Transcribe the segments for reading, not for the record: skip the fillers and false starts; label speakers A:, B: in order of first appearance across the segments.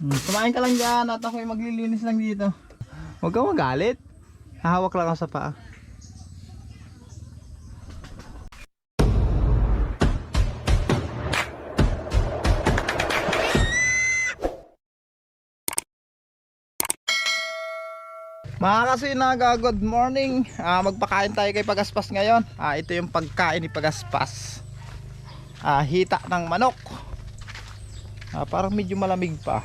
A: Kumain ka lang dyan at ako'y maglilinis lang dito. Huwag kang magalit. Hahawak lang ako sa paa. Mga kasinaga, good morning. Magpakain tayo kay Pagaspas ngayon. Ito yung pagkain ni Pagaspas. Hita ng manok. Parang medyo malamig pa.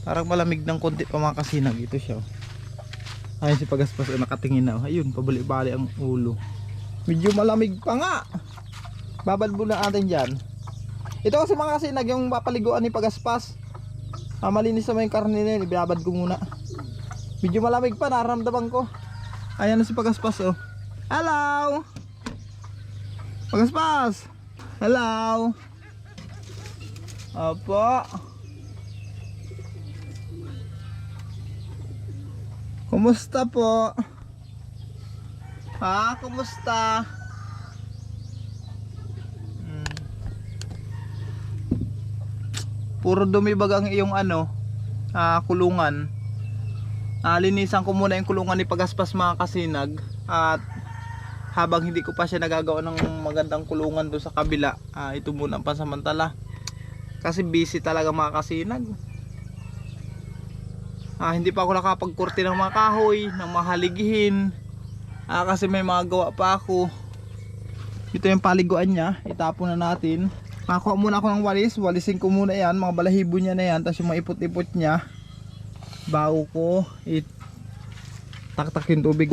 A: Parang malamig ng konti pa mga kasinag. Ito siya. Ayun si Pagaspas nakatingin na. Ayun, pabali-bali ang ulo. Medyo malamig pa nga. Babalbo na natin dyan. Ito kasi mga kasinag yung papaliguan ni Pagaspas. Malinis naman yung karne na yun. Ibabad ko muna. Medyo malamig pa, nararamdaman ko. Ayan na si Pagaspas oh. Hello! Pagaspas! Hello! Opo. Kumusta po? Kumusta? Puro dumibag ang iyong kulungan. Linisan ko muna yung kulungan ni Pagaspas mga kasinag. At habang hindi ko pa siya nagagawa ng magandang kulungan doon sa kabila, ito muna ang pansamantala. Kasi busy talaga mga kasinag. Hindi pa ako nakapagkurti ng mga kahoy, ng mga haligihin. Kasi may mga gawa pa ako. Ito yung paliguan niya, itapon na natin. Nakuha muna ako ng walis, walisin ko muna yan, mga balahibo niya na yan. Tapos yung mga ipot-ipot niya, bago ko taktak yung tubig.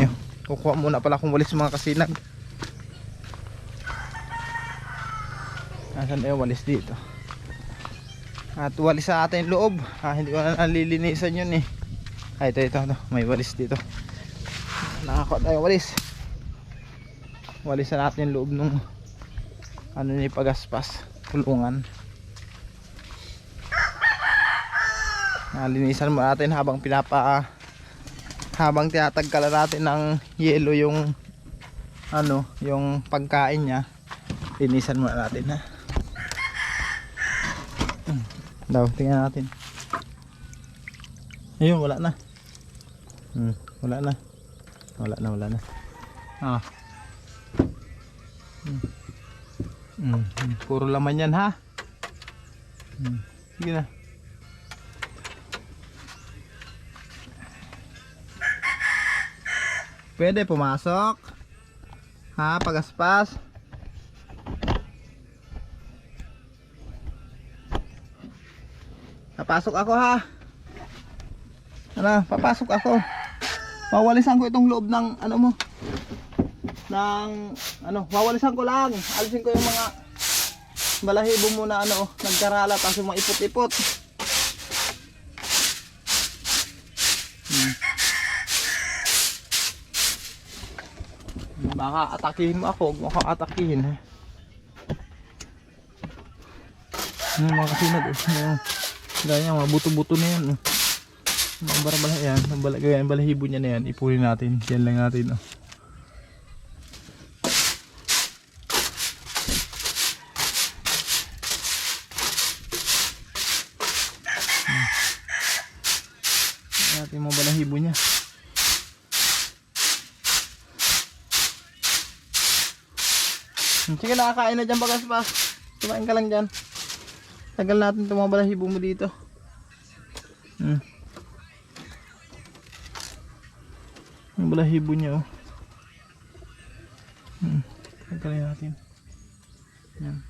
A: Yan, kukuha muna pala akong walis mga kasinag. Nasaan yung walis dito? At walis sa atin loob. Hindi ko na nalilinisan yun eh. Ito, may walis dito. Nakakuha tayong walis. Walis na natin yung loob nung ni Pagaspas, kulungan. Linisan mo natin habang habang tinatagkalan natin ng yelo yung yung pagkain niya. Linisan mo natin ha. Tingnan natin. Ayun, wala na. Wala na. Wala na. Puro laman yan ha. Sige na. Pwede pumasok. Pagaspas. Papasok ako ha. Papasok ako. Wawalisan ko itong loob ng wawalisan ko lang. Alisin ko yung mga balahibo muna nagkarala, tapos yung mga ipot-ipot. Baka atakihin mo ako, huwag mo akong atakihin ha. Mga kasinag ganyan, mga buto-buto na yan mga barabala yan, yung balahibo niya na yan, ipunin natin, yan lang natin natin mga balahibo niya. Sige, nakakain na dyan Pagaspas. Kumain ka lang dyan. Tagal natin itong mga balahibo mo dito. Yung balahibo niya tagalin natin. Yan.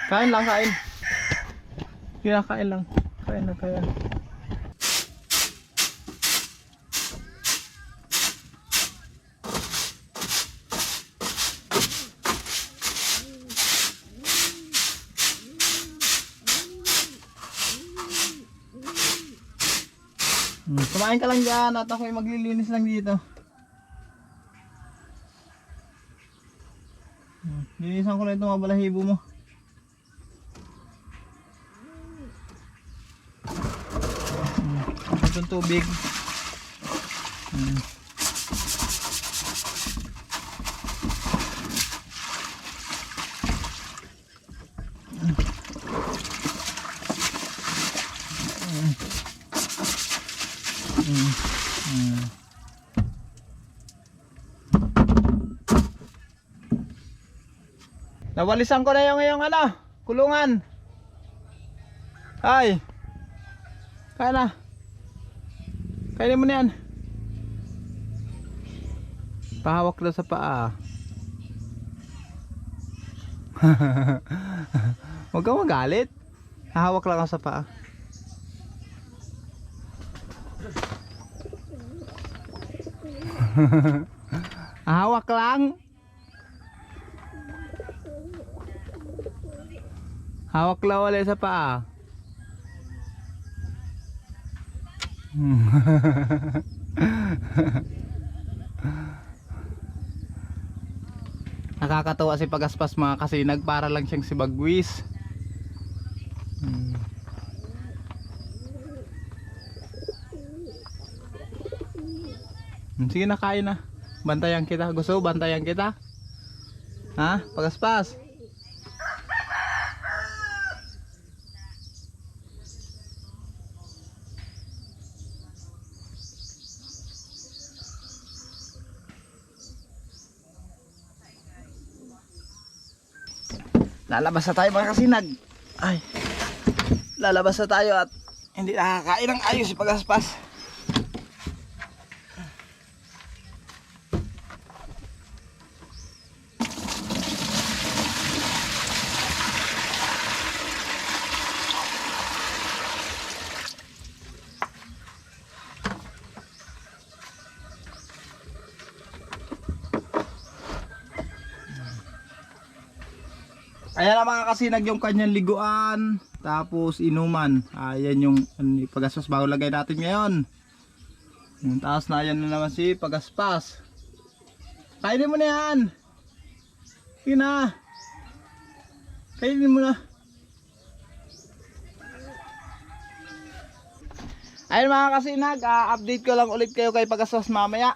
A: Kain lang, kain. Kain lang. Kain. Kumain ka lang dyan at ako'y maglilinis lang dito. Linisan ko na itong mga balahibo mo. itong tubig. Nawalisan ko na yung ano, kulungan. Ay. Kaya na. Kainin mo na yan. Pahawak daw sa paa. Huwag kang magalit. Hahawak lang ako sa paa. Hahawak lang. Hawak lang ulit sa paa. Nakakatawa si Pagaspas mga kasinag, para lang siyang si Bagwis. Sige na, kain na. Bantayan kita. Gusto bantayan kita? Ha? Pagaspas? Lalabas na tayo mga kasinag. Ay. Lalabas na tayo at hindi nakakain ng ayos si Pagaspas. Ayan na mga kasinag yung kanyang liguan, tapos inuman. Ayan yung Pagaspas bago lagay natin ngayon. Yung taas na, ayan na naman si Pagaspas. Kainin mo na yan. Sige na. Kainin mo na. Ayan mga kasinag, update ko lang ulit kayo kay Pagaspas mamaya.